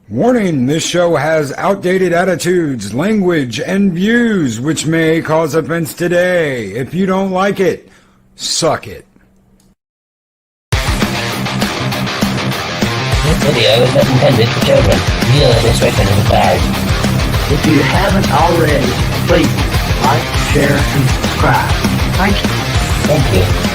Warning, this show has outdated attitudes, language, and views which may cause offense today. If you don't like it, suck it. This video is not intended for children. Viewer discretion is advised. If you haven't already, please like, share, and subscribe. Thank you. Thank you.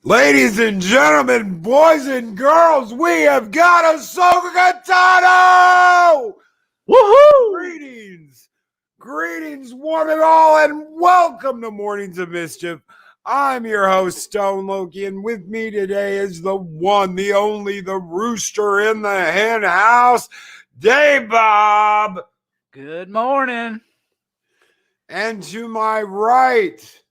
Ladies and gentlemen, boys and girls, we have got ahsoka tano! Woohoo! Greetings, one and all, and welcome to Mornings of Mischief. I'm your host, Stone Loki, and with me today is the one, the only, the rooster in the hen house, Dave Bob. Good morning. And to my right,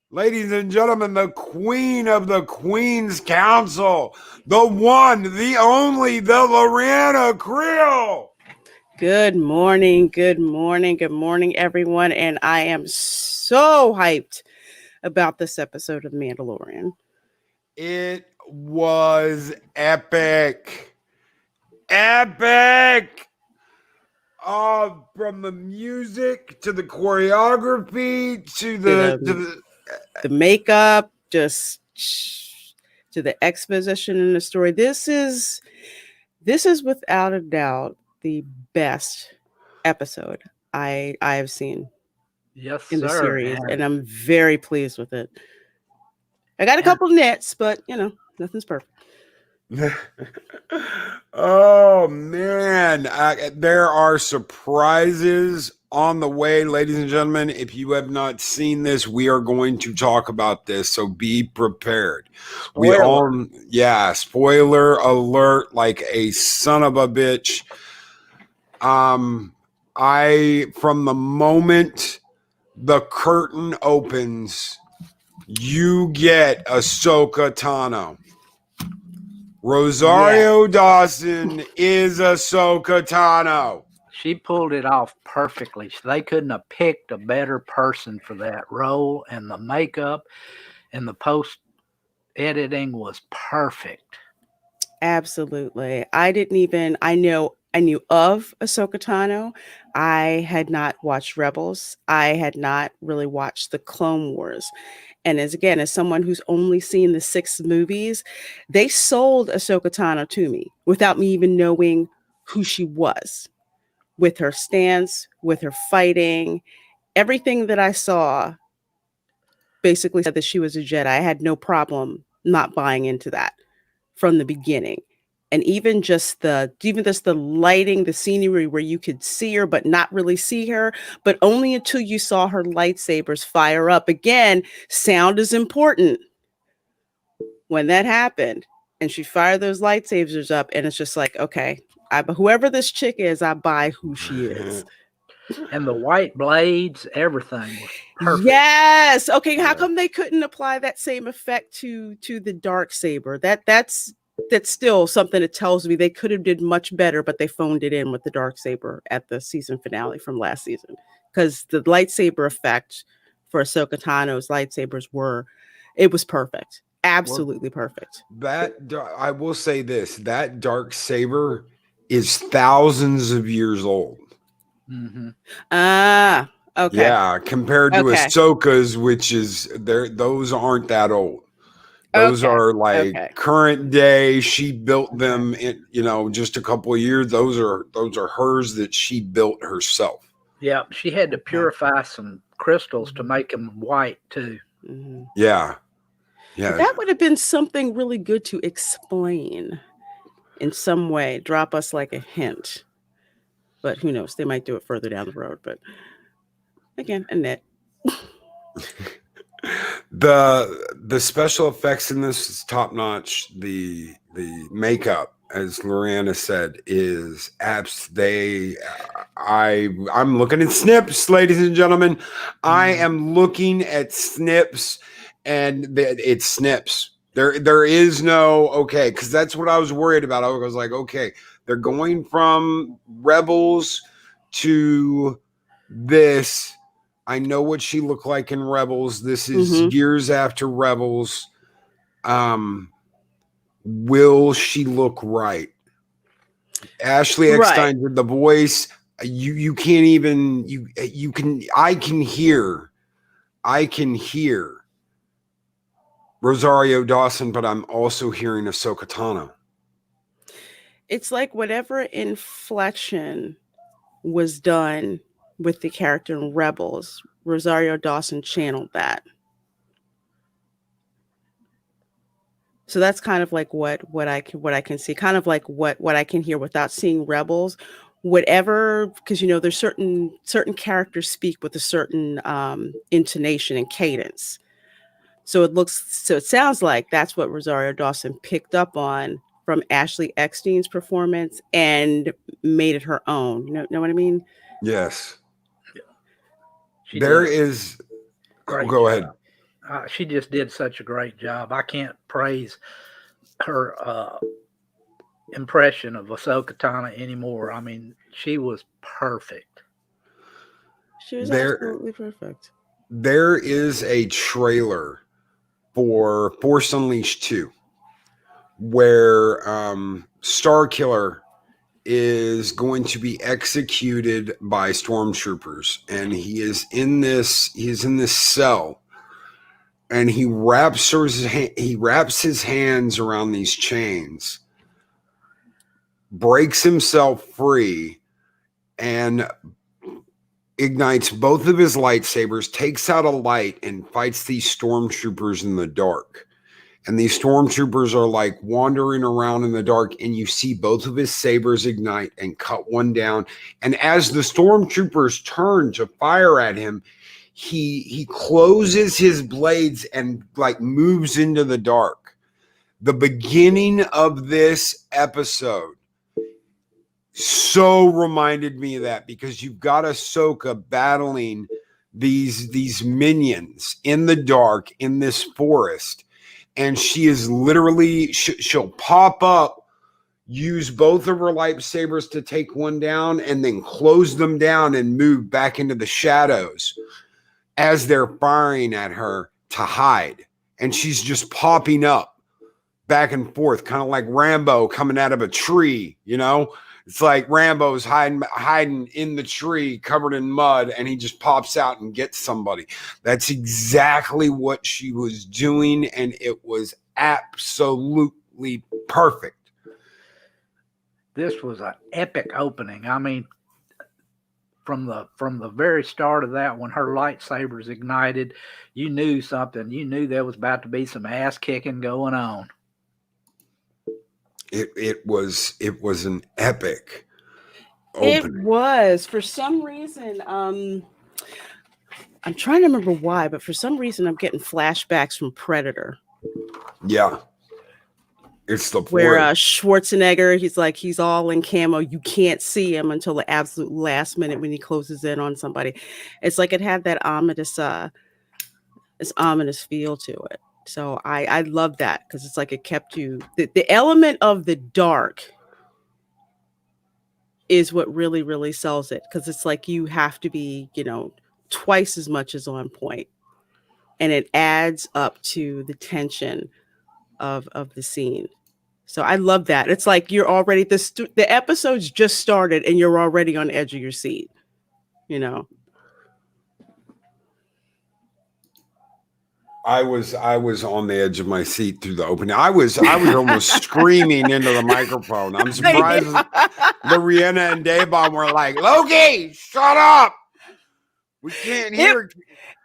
ladies and gentlemen, the queen of the Queen's Council, the one, the only, the Reina Creole. Good morning, everyone. And I am so hyped about this episode of Mandalorian. It was epic. Epic! From the music to the choreography to the makeup, just to the exposition in the story. This is without a doubt the best episode I have seen in the series, and I'm very pleased with it. I got a couple nits, but nothing's perfect. Oh man, there are surprises on the way, ladies and gentlemen. If you have not seen this, we are going to talk about this, so be prepared. Spoiler alert, like a son of a bitch. From the moment the curtain opens, you get Ahsoka Tano. Rosario Dawson is Ahsoka Tano. She pulled it off perfectly. They couldn't have picked a better person for that role, and the makeup and the post editing was perfect. Absolutely. I knew of Ahsoka Tano. I had not watched Rebels. I had not really watched the Clone Wars. And as someone who's only seen the 6 movies, they sold Ahsoka Tano to me without me even knowing who she was. With her stance, with her fighting, everything that I saw basically said that she was a Jedi. I had no problem not buying into that from the beginning. And even just the lighting, the scenery where you could see her but not really see her, but only until you saw her lightsabers fire up. Again, sound is important. When that happened and she fired those lightsabers up, and it's just like, okay, whoever this chick is, I buy who she is. And the white blades, everything was perfect. Yes. Okay, how come they couldn't apply that same effect to the dark saber? That's still something that tells me they could have did much better, but they phoned it in with the dark saber at the season finale from last season, because the lightsaber effect for Ahsoka Tano's lightsabers was perfect. Absolutely perfect. That I will say this, that dark saber is thousands of years old. Mm-hmm. Okay. Yeah, compared to Ahsoka's, which is those aren't that old. Those Okay. are like Okay. current day. She built them in, just a couple of years. Those are hers that she built herself. Yeah, she had to Okay. purify some crystals to make them white too. Mhm. Yeah. Yeah. That would have been something really good to explain in some way. Drop us like a hint. But who knows? They might do it further down the road. But again, Annette. The special effects in this is top notch. The makeup, as Lorena said, is I'm looking at snips, ladies and gentlemen. I am looking at snips, and it's snips. There is no okay, because that's what I was worried about. I was like, okay, they're going from Rebels to this. I know what she looked like in Rebels. This is years after Rebels. Will she look right? Ashley Eckstein did the voice. You can't even you can I can hear Rosario Dawson, but I'm also hearing Ahsoka Tano. It's like whatever inflection was done with the character in Rebels, Rosario Dawson channeled that. So that's kind of like what I can see, kind of like what I can hear without seeing Rebels. Whatever, because there's certain characters speak with a certain intonation and cadence. So it sounds like that's what Rosario Dawson picked up on from Ashley Eckstein's performance and made it her own. Know what I mean? Yes. She There did is. great Go job. ahead. She just did such a great job. I can't praise her impression of Ahsoka Tano anymore. I mean, she was perfect. She was absolutely perfect. There is a trailer for Force Unleashed 2 where Starkiller is going to be executed by stormtroopers, and he is in this cell, and he wraps his hands around these chains, breaks himself free, and ignites both of his lightsabers, takes out a light, and fights these stormtroopers in the dark. And these stormtroopers are like wandering around in the dark, and you see both of his sabers ignite and cut one down. And as the stormtroopers turn to fire at him, he closes his blades and like moves into the dark. The beginning of this episode so reminded me of that, because you've got Ahsoka battling these minions in the dark in this forest. And she is literally, she'll pop up, use both of her lightsabers to take one down, and then close them down and move back into the shadows as they're firing at her to hide. And she's just popping up back and forth, kind of like Rambo coming out of a tree, It's like Rambo's hiding in the tree covered in mud, and he just pops out and gets somebody. That's exactly what she was doing, and it was absolutely perfect. This was an epic opening. I mean, from the very start of that, when her lightsabers ignited, you knew something. You knew there was about to be some ass kicking going on. It was an epic opening. It was. For some reason, I'm trying to remember why, but for some reason I'm getting flashbacks from Predator. Yeah. It's the where Schwarzenegger, he's all in camo. You can't see him until the absolute last minute when he closes in on somebody. It's like it had that ominous feel to it. So I love that, because it's like it kept you. The element of the dark is what really, really sells it, because it's like you have to be, twice as much as on point, and it adds up to the tension of the scene. So I love that. It's like you're already the episode's just started and you're already on the edge of your seat. I was on the edge of my seat through the opening. I was almost screaming into the microphone. I'm surprised the Reina and Davon were like, Loki, shut up. We can't hear.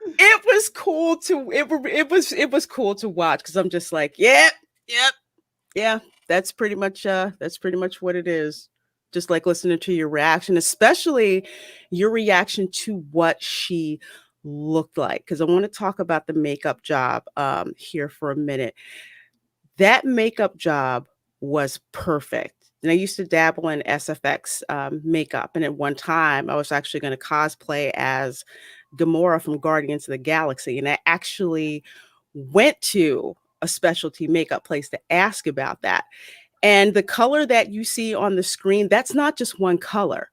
It was cool to it was cool to watch because I'm just like, yep, yeah. That's pretty much what it is. Just like listening to your reaction, especially your reaction to what she looked like. Because I want to talk about the makeup job here for a minute. That makeup job was perfect. And I used to dabble in SFX makeup. And at one time, I was actually going to cosplay as Gamora from Guardians of the Galaxy. And I actually went to a specialty makeup place to ask about that. And the color that you see on the screen, that's not just one color.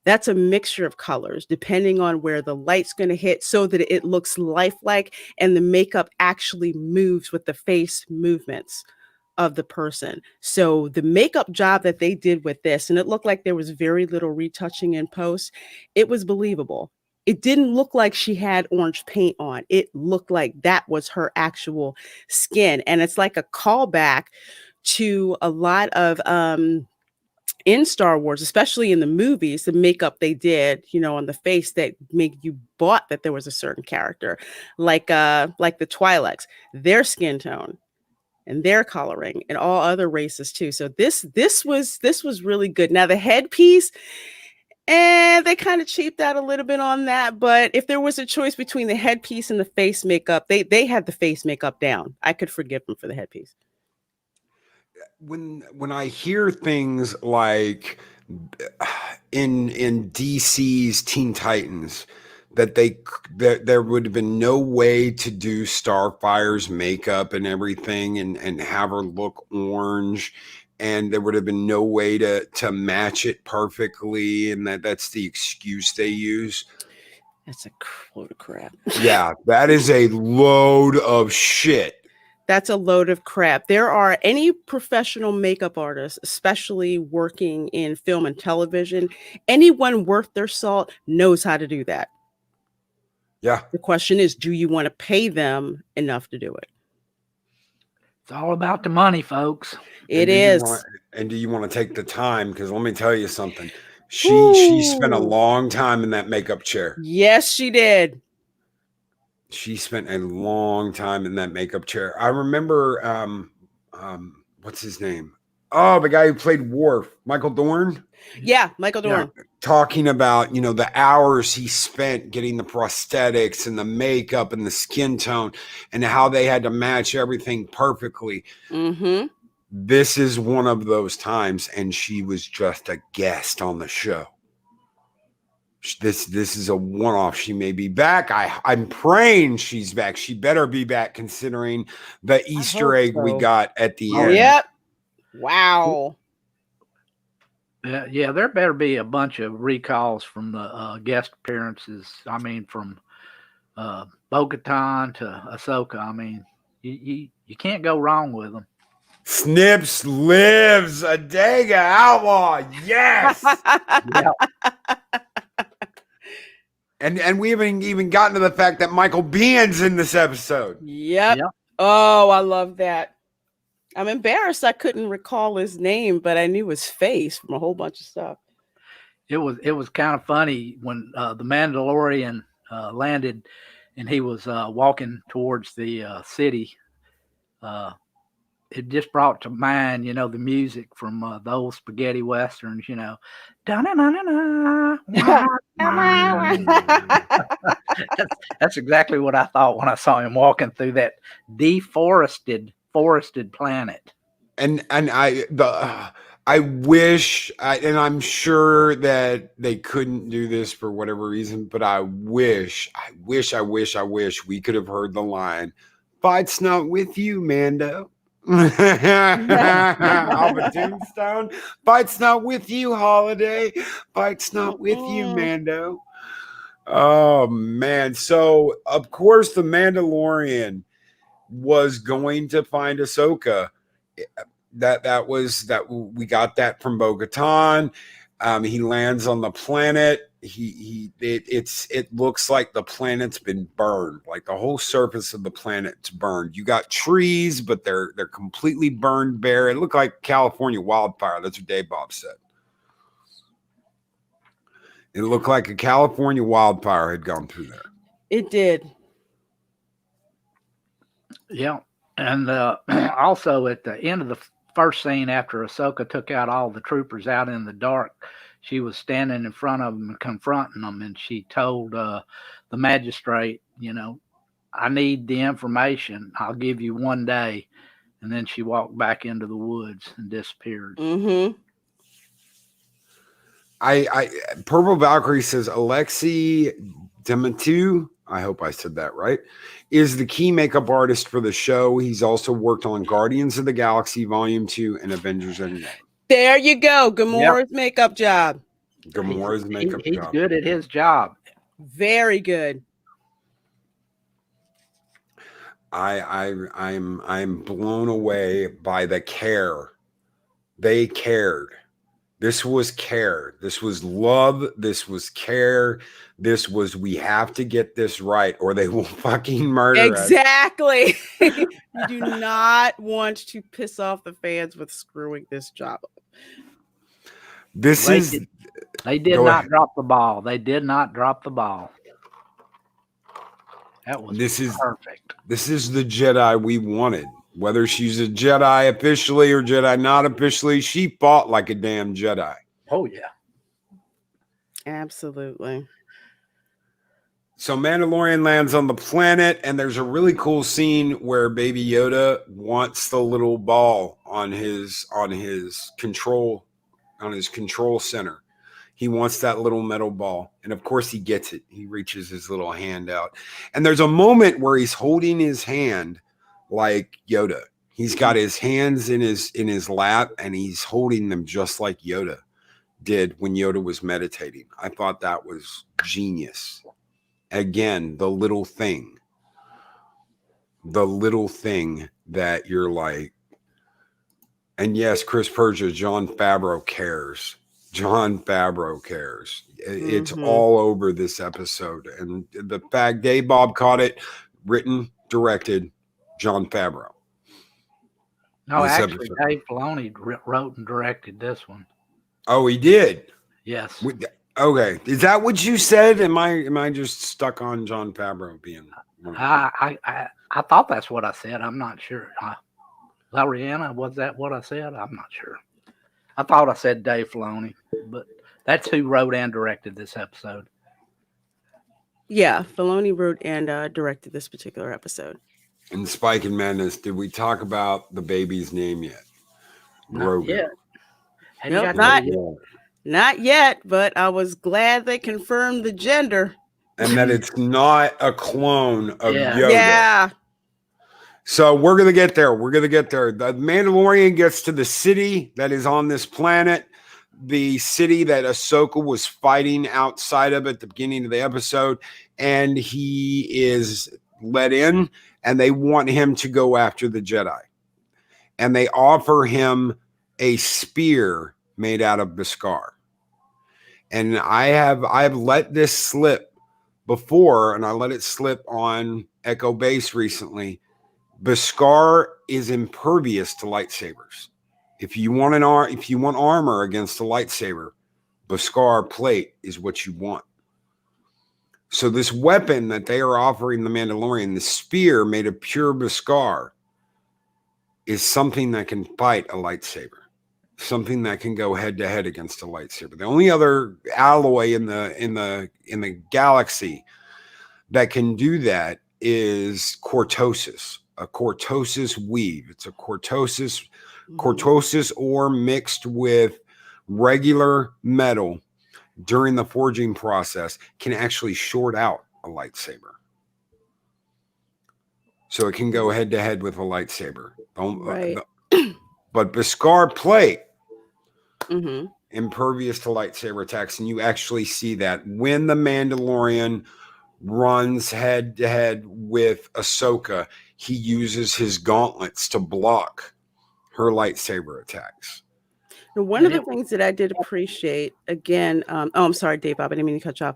That's a mixture of colors depending on where the light's going to hit so that it looks lifelike and the makeup actually moves with the face movements of the person. So the makeup job that they did with this, and it looked like there was very little retouching in post, it was believable. It didn't look like she had orange paint on. It looked like that was her actual skin. And it's like a callback to a lot of in Star Wars, especially in the movies, the makeup they did, on the face that made you bought that there was a certain character, like the Twi'leks, their skin tone and their coloring, and all other races too. So this was really good. Now the headpiece, and they kind of cheaped out a little bit on that. But if there was a choice between the headpiece and the face makeup, they had the face makeup down. I could forgive them for the headpiece. When I hear things like in DC's Teen Titans that there would have been no way to do Starfire's makeup and everything and have her look orange, and there would have been no way to match it perfectly, and that's the excuse they use. That's a load of crap. Yeah, that is a load of shit. That's a load of crap. There are any professional makeup artists, especially working in film and television, anyone worth their salt knows how to do that. Yeah. The question is, do you want to pay them enough to do it? It's all about the money, folks. It is. Do you want to take the time? Because let me tell you something. She spent a long time in that makeup chair. Yes, she did. She spent a long time in that makeup chair. I remember, what's his name? Oh, the guy who played Worf, Michael Dorn. Yeah, Michael Dorn. Yeah, talking about, the hours he spent getting the prosthetics and the makeup and the skin tone and how they had to match everything perfectly. Mm-hmm. This is one of those times, and she was just a guest on the show. This is a one-off. She may be back. I'm praying she's back. She better be back, considering the Easter egg we got at the end. Yep. Wow. Yeah, there better be a bunch of recalls from the guest appearances. I mean, from Bo-Katan to Ahsoka. I mean, you can't go wrong with them. Snips lives, a Dega outlaw. Yes. Yeah. And we haven't even gotten to the fact that Michael Bihn's in this episode. Yep. Oh, I love that. I'm embarrassed I couldn't recall his name, but I knew his face from a whole bunch of stuff. It was kind of funny when the Mandalorian landed and he was walking towards the city. It just brought to mind, the music from the old spaghetti westerns, That's exactly what I thought when I saw him walking through that deforested planet. And I wish, and I'm sure that they couldn't do this for whatever reason, but I wish we could have heard the line, "Fight's not with you, Mando." Off a tombstone. Fight's not with you, Holiday. Fight's not with you, Mando. Oh man. So of course the Mandalorian was going to find Ahsoka. That we got that from Bo-Katan. He lands on the planet. It looks like the planet's been burned. Like the whole surface of the planet's burned. You got trees, but they're completely burned bare. It looked like California wildfire. That's what Dave Bob said. It looked like a California wildfire had gone through there. It did. Yeah. And also at the end of the first scene, after Ahsoka took out all the troopers out in the dark, she was standing in front of them and confronting them. And she told the magistrate, I need the information. I'll give you 1 day. And then she walked back into the woods and disappeared. Mm-hmm. Purple Valkyrie says Alexei Demitu, I hope I said that right, is the key makeup artist for the show. He's also worked on Guardians of the Galaxy Volume 2 and Avengers Endgame. There you go. Gamora's makeup job. Gamora's makeup He's job. good at his job. Very good. I'm blown away by the care. They cared. This was care. This was love. This was care. This was, we have to get this right or they will fucking murder us. Exactly. You do not want to piss off the fans with screwing this job up. They did not drop the ball. They did not drop the ball. That was perfect. This is the Jedi we wanted. Whether she's a Jedi officially or Jedi not officially, she fought like a damn Jedi. Oh, yeah. Absolutely. So Mandalorian lands on the planet, and there's a really cool scene where Baby Yoda wants the little ball on his control center. He wants that little metal ball, and of course he gets it. He reaches his little hand out, and there's a moment where he's holding his hand like Yoda. He's got his hands in his lap, and he's holding them just like Yoda did when Yoda was meditating. I thought that was genius. Again, the little thing that you're like, and yes, Chris Persia, Jon Favreau cares. Jon Favreau cares. It's all over this episode. And the fact Dave Bob caught it, written, directed, Jon Favreau. No, actually, Dave Filoni wrote and directed this one. Oh, he did? Yes. Okay. Is that what you said? Am I just stuck on Jon Favreau being? I thought that's what I said. I'm not sure. Reina, was that what I said? I'm not sure. I thought I said Dave Filoni, but that's who wrote and directed this episode. Yeah, Filoni wrote and directed this particular episode. In Spike and Madness, did we talk about the baby's name yet? Not yet. Nope, not yet, but I was glad they confirmed the gender. And that it's not a clone of Yoda. Yeah. So we're going to get there. The Mandalorian gets to the city that is on this planet, the city that Ahsoka was fighting outside of at the beginning of the episode, and he is let in, and they want him to go after the Jedi. And they offer him a spear made out of Beskar. And I've let this slip before, and I let it slip on Echo Base recently. Beskar is impervious to lightsabers. If you want armor against a lightsaber, Beskar plate is what you want. So this weapon that they are offering the Mandalorian, the spear made of pure Beskar, is something that can fight a lightsaber. Something that can go head to head against a lightsaber. The only other alloy in the galaxy that can do that is cortosis. A cortosis weave. It's a cortosis ore mixed with regular metal during the forging process can actually short out a lightsaber. So it can go head to head with a lightsaber. Right. But Beskar plate, impervious to lightsaber attacks. And you actually see that when the Mandalorian runs head to head with Ahsoka, he uses his gauntlets to block her lightsaber attacks. Now, one of the things that I did appreciate, again, I'm sorry, Dave, Bob, I didn't mean to cut you off.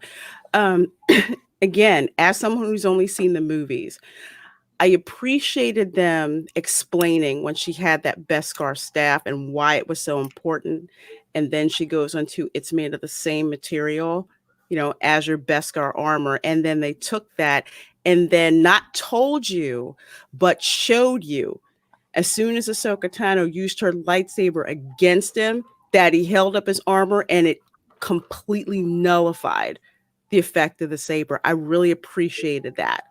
Again, as someone who's only seen the movies, I appreciated them explaining when she had that Beskar staff and why it was so important. And then she goes into it's made of the same material, as your Beskar armor. And then they took that and then not told you, but showed you. As soon as Ahsoka Tano used her lightsaber against him, that he held up his armor and it completely nullified the effect of the saber. I really appreciated that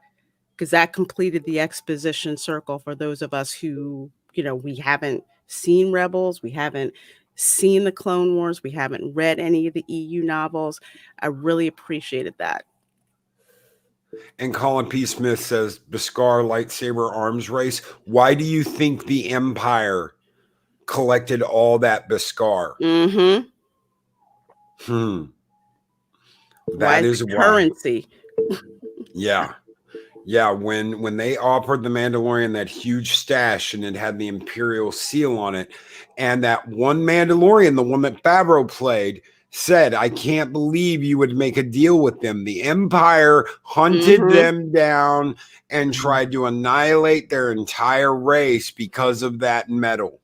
because that completed the exposition circle for those of us who, we haven't seen Rebels, we haven't seen the Clone Wars, we haven't read any of the EU novels. I really appreciated that. And Colin P. Smith says, Beskar lightsaber arms race. Why do you think the Empire collected all that Beskar? That is currency. Yeah. Yeah, when they offered the Mandalorian that huge stash and it had the Imperial seal on it, and that one Mandalorian, the one that Favreau played, said, I can't believe you would make a deal with them. The Empire hunted them down and tried to annihilate their entire race because of that metal.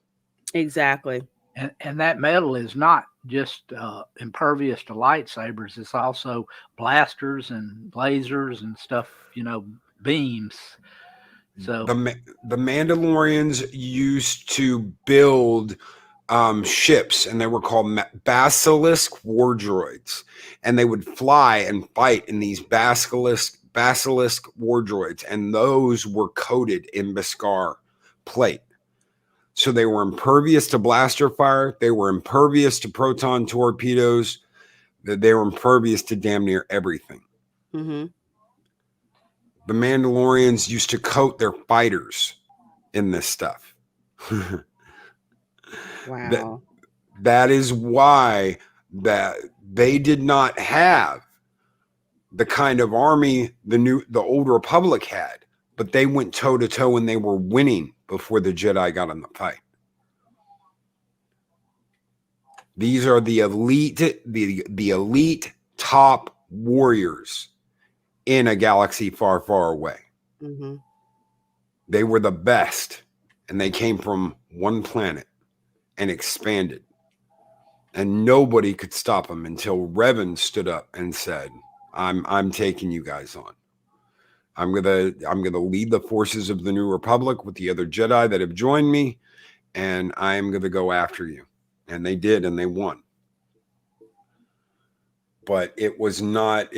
Exactly. And that metal is not just impervious to lightsabers. It's also blasters and lasers and stuff, beams. So the Mandalorians used to build ships, and they were called basilisk war droids, and they would fly and fight in these basilisk war droids, and those were coated in Beskar plate. So they were impervious to blaster fire, they were impervious to proton torpedoes, they were impervious to damn near everything. The Mandalorians used to coat their fighters in this stuff. Wow. That is why that they did not have the kind of army the old Republic had, but they went toe to toe and they were winning before the Jedi got in the fight. These are the elite top warriors in a galaxy far, far away. They were the best, and they came from one planet and expanded, and nobody could stop them until Revan stood up and said, I'm taking you guys on. I'm gonna lead the forces of the New Republic with the other Jedi that have joined me, and I'm gonna go after you. And they did, and they won. But it was not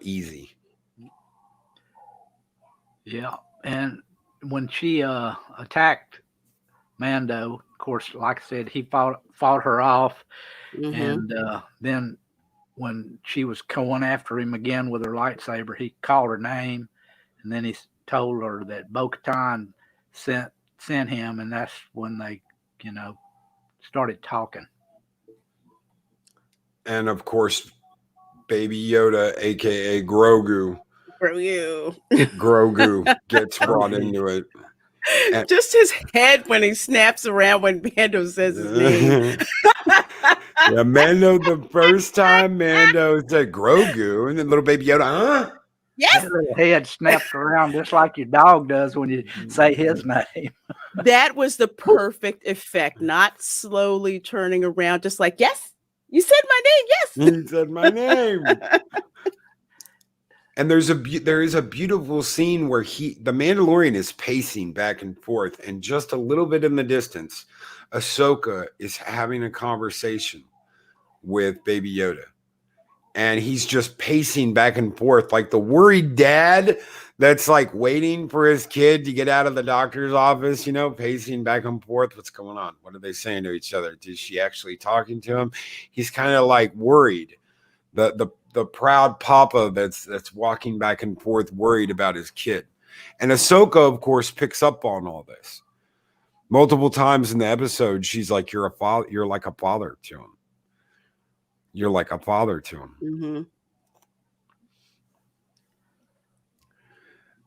easy. Yeah, and when she attacked Mando, of course, like I said, he fought her off, and then when she was going after him again with her lightsaber, he called her name, and then he told her that Bo-Katan sent him, and that's when they, started talking. And of course, Baby Yoda, aka Grogu, gets brought into it. And just his head when he snaps around when Mando says his name. Yeah, Mando, the first time Mando said Grogu, and then little Baby Yoda, huh? Yes. His head snapped around just like your dog does when you say his name. That was the perfect effect, not slowly turning around, just like, yes, you said my name, yes. You said my name. And there is a beautiful scene where the Mandalorian is pacing back and forth, and just a little bit in the distance, Ahsoka is having a conversation with Baby Yoda. And he's just pacing back and forth like the worried dad that's like waiting for his kid to get out of the doctor's office, pacing back and forth. What's going on? What are they saying to each other? Is she actually talking to him? He's kind of like worried. The proud papa that's walking back and forth, worried about his kid. And Ahsoka, of course, picks up on all this. Multiple times in the episode, she's like, you're like a father to him. You're like a father to him.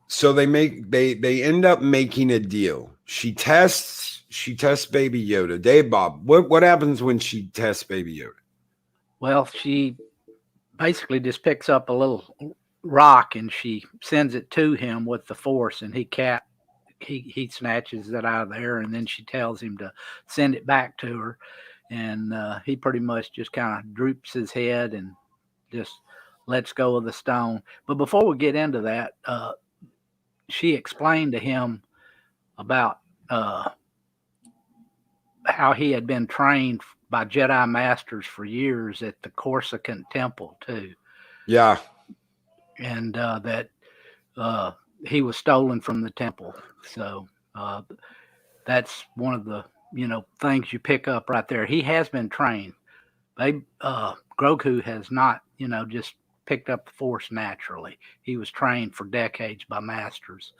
So they end up making a deal. She tests she tests Baby Yoda. Dave Bob, what happens when she tests Baby Yoda? Well, she basically just picks up a little rock and she sends it to him with the force, and he snatches it out of there, and then she tells him to send it back to her, and he pretty much just kind of droops his head and just lets go of the stone. But before we get into that, she explained to him about how he had been trained by Jedi masters for years at the Corsican temple too. Yeah. And that he was stolen from the temple. So that's one of the things you pick up right there. He has been trained. Grogu has not just picked up the Force naturally. He was trained for decades by masters,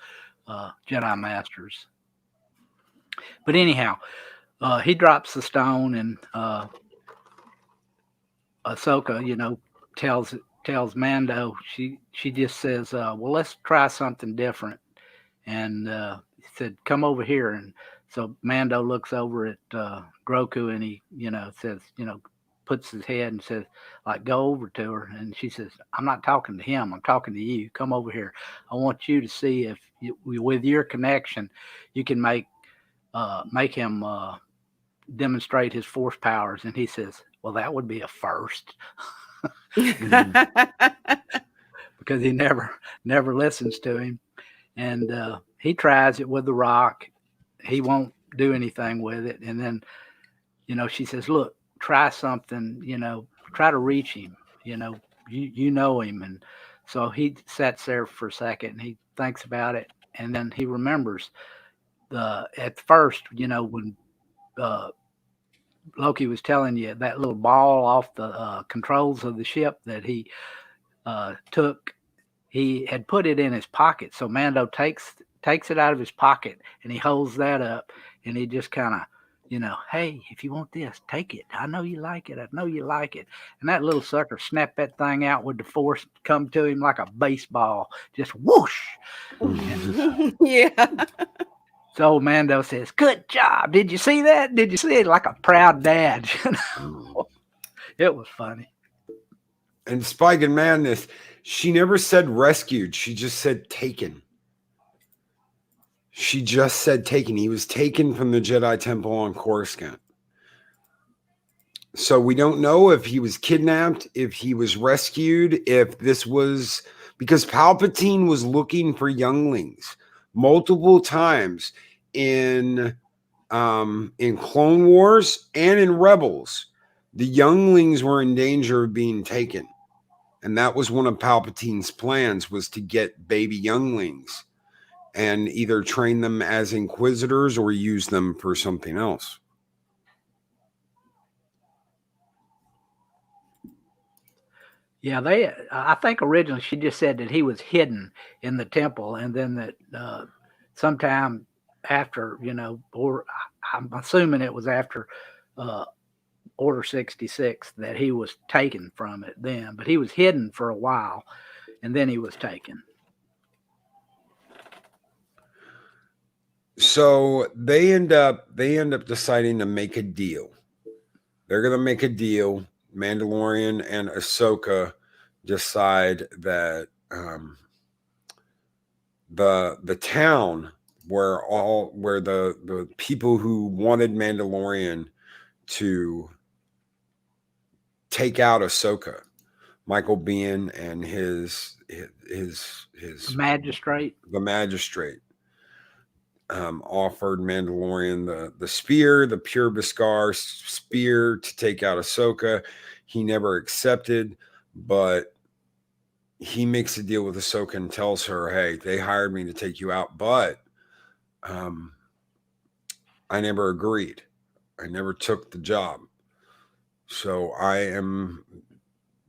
Jedi masters. But anyhow, he drops the stone, and Ahsoka, tells Mando. She just says, "Well, let's try something different." And he said, "Come over here." And so Mando looks over at Grogu, and he, says, puts his head and says, like, "Go over to her." And she says, "I'm not talking to him. I'm talking to you. Come over here. I want you to see if with your connection, you can make him demonstrate his Force powers." And he says, "Well, that would be a first." Because he never listens to him. And he tries it with the rock. He won't do anything with it. And then, she says, "Look, try something, try to reach him, you know him." And so he sits there for a second and he thinks about it. And then he remembers at first, when Loki was telling you that little ball off the controls of the ship that he took, he had put it in his pocket. So Mando takes it out of his pocket and he holds that up and he just kind of, "Hey, if you want this, take it. I know you like it. I know you like it." And that little sucker snapped that thing out with the Force come to him like a baseball, just whoosh. Yeah. So Mando says, "Good job. Did you see that? Did you see it?" Like a proud dad. It was funny. And Spike and Madness, she never said rescued. She just said taken. She just said taken. He was taken from the Jedi Temple on Coruscant. So we don't know if he was kidnapped, if he was rescued, if this was because Palpatine was looking for younglings multiple times in Clone Wars and in Rebels. The younglings were in danger of being taken. And that was one of Palpatine's plans, was to get baby younglings and either train them as inquisitors or use them for something else. Yeah, I think originally she just said that he was hidden in the temple, and then that sometime after, or I'm assuming it was after Order 66 that he was taken from it then, but he was hidden for a while and then he was taken. So they end up deciding to make a deal. They're going to make a deal. Mandalorian and Ahsoka decide that the town where the people who wanted Mandalorian to take out Ahsoka, Michael Biehn and his magistrate, offered Mandalorian the spear, the pure Beskar spear, to take out Ahsoka. He never accepted, but he makes a deal with Ahsoka and tells her, "Hey, they hired me to take you out, but I never agreed. I never took the job. So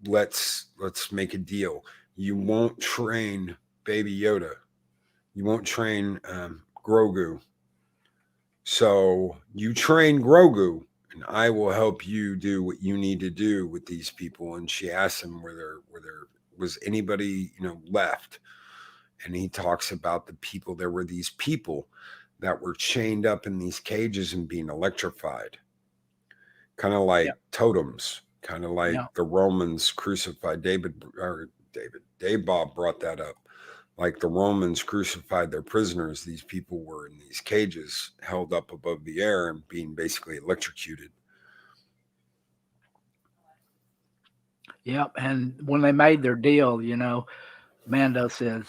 let's make a deal. You won't train Baby Yoda. You won't train Grogu. So you train Grogu, and I will help you do what you need to do with these people." And she asks him where there was anybody left, and he talks about the people. There were these people that were chained up in these cages and being electrified, kind of like totems, kind of like the Romans crucified Dave Bob brought that up. Like the Romans crucified their prisoners, these people were in these cages held up above the air and being basically electrocuted. Yep. And when they made their deal, Mando says,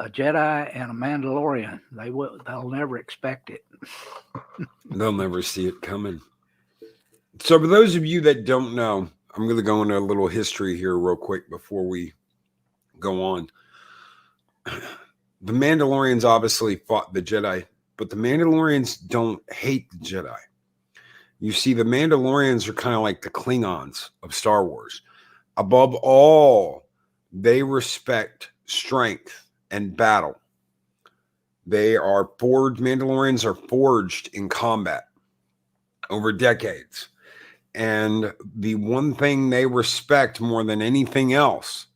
a Jedi and a Mandalorian, they'll never expect it. They'll never see it coming. So for those of you that don't know, I'm going to go into a little history here real quick before we go on. The Mandalorians obviously fought the Jedi, but the Mandalorians don't hate the Jedi. You see, the Mandalorians are kind of like the Klingons of Star Wars. Above all, they respect strength and battle. Mandalorians are forged in combat over decades. And the one thing they respect more than anything else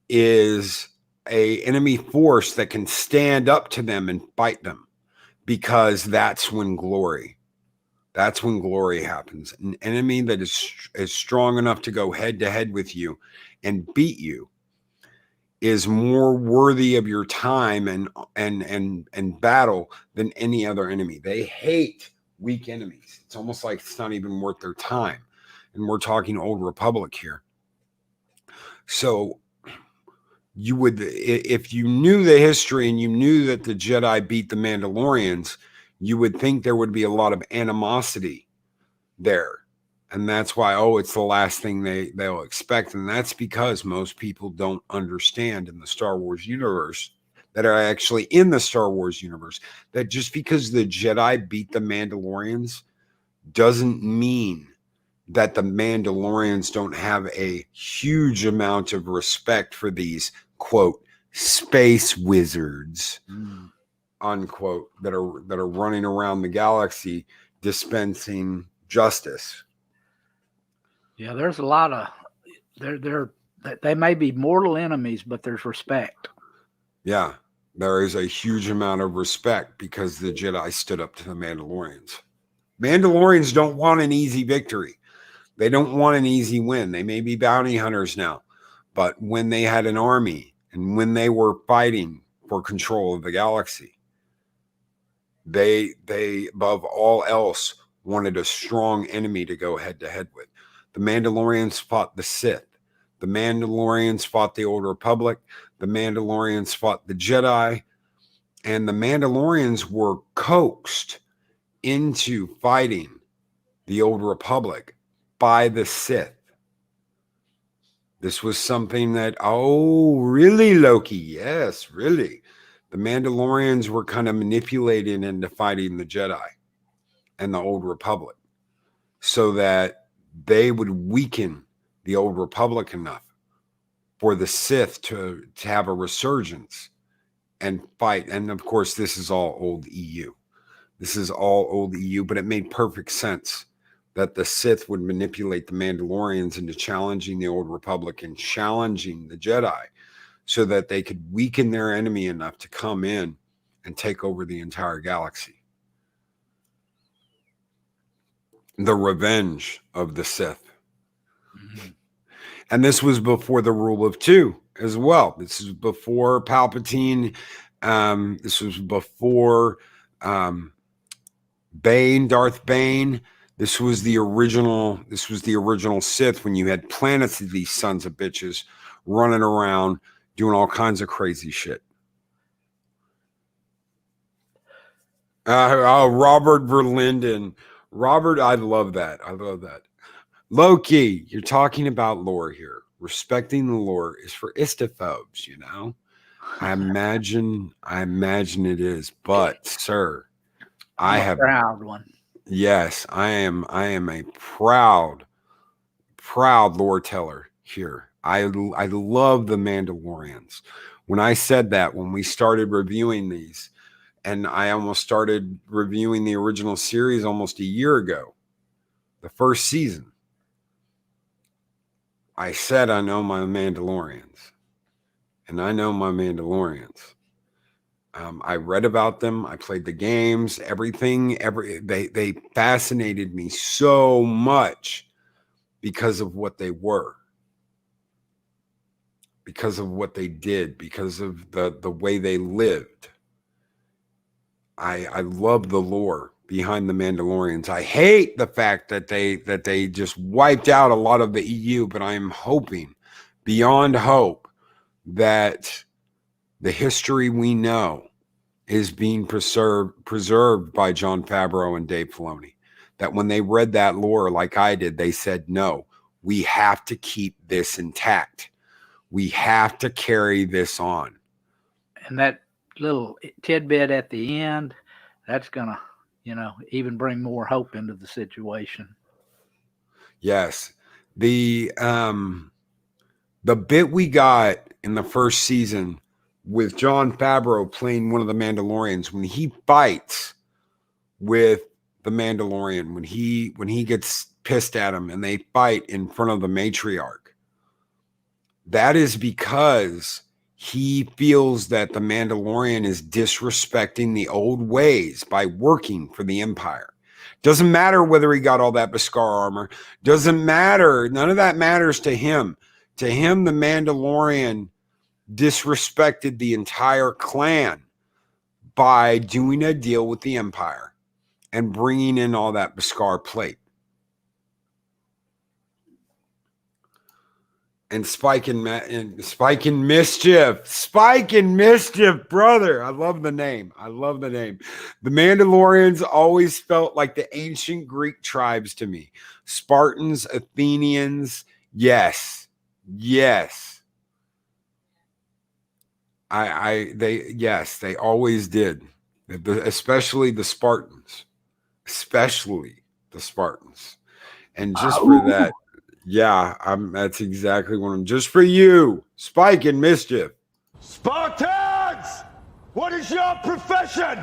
is a enemy force that can stand up to them and fight them, because that's when glory happens. An enemy that is strong enough to go head to head with you and beat you is more worthy of your time and battle than any other enemy. They hate weak enemies. It's almost like it's not even worth their time. And we're talking Old Republic here. So you would, if you knew the history and you knew that the Jedi beat the Mandalorians, you would think there would be a lot of animosity there. And that's why, it's the last thing they'll expect. And that's because most people don't understand in the Star Wars universe, that are actually in the Star Wars universe, that just because the Jedi beat the Mandalorians doesn't mean that the Mandalorians don't have a huge amount of respect for these, quote, space wizards, unquote, that are running around the galaxy dispensing justice. Yeah, there's a lot of they may be mortal enemies, but there's respect. Yeah, there is a huge amount of respect because the Jedi stood up to the Mandalorians. Mandalorians don't want an easy victory. They don't want an easy win. They may be bounty hunters now, but when they had an army and when they were fighting for control of the galaxy, they above all else wanted a strong enemy to go head to head with. The Mandalorians fought the Sith. The Mandalorians fought the Old Republic. The Mandalorians fought the Jedi. And the Mandalorians were coaxed into fighting the Old Republic by the Sith. This was something that, really, Loki? Yes, really. The Mandalorians were kind of manipulated into fighting the Jedi and the Old Republic so that they would weaken the Old Republic enough for the Sith to have a resurgence and fight. And of course, this is all old EU. This is all old EU, but it made perfect sense that the Sith would manipulate the Mandalorians into challenging the Old Republic and challenging the Jedi so that they could weaken their enemy enough to come in and take over the entire galaxy. The revenge of the Sith. Mm-hmm. And this was before the rule of two as well. This is before Palpatine. This was before Bane, Darth Bane. This was the original Sith, when you had planets of these sons of bitches running around doing all kinds of crazy shit. Robert Verlinden. Robert, I love that. Loki, you're talking about lore here. Respecting the lore is for istophobes, you know? I imagine it is, but sir, I'm a proud one. Yes, I am a proud lore teller here. I love the Mandalorians. When I said that, when we started reviewing these, and I almost started reviewing the original series almost a year ago, the first season, I said I know my Mandalorians. And I know my Mandalorians. I read about them. I played the games. Everything. They fascinated me so much because of what they were, because of what they did, because of the way they lived. I love the lore behind the Mandalorians. I hate the fact that they just wiped out a lot of the EU, but I'm hoping beyond hope that the history we know is being preserved by Jon Favreau and Dave Filoni. That when they read that lore like I did, they said, no, we have to keep this intact. We have to carry this on. And that little tidbit at the end, that's gonna, even bring more hope into the situation. Yes. The bit we got in the first season with Jon Favreau playing one of the Mandalorians, when he fights with the Mandalorian, when he gets pissed at him and they fight in front of the matriarch, that is because he feels that the Mandalorian is disrespecting the old ways by working for the Empire. Doesn't matter whether he got all that Beskar armor. Doesn't matter. None of that matters to him. To him, the Mandalorian disrespected the entire clan by doing a deal with the Empire and bringing in all that Beskar plate. And Spike and Mischief. Spike and Mischief, brother. I love the name. The Mandalorians always felt like the ancient Greek tribes to me. Spartans, Athenians. Yes. They always did. Especially the Spartans. And just for that, yeah, that's exactly what I'm just for you, Spike and Mischief. Spartans! What is your profession?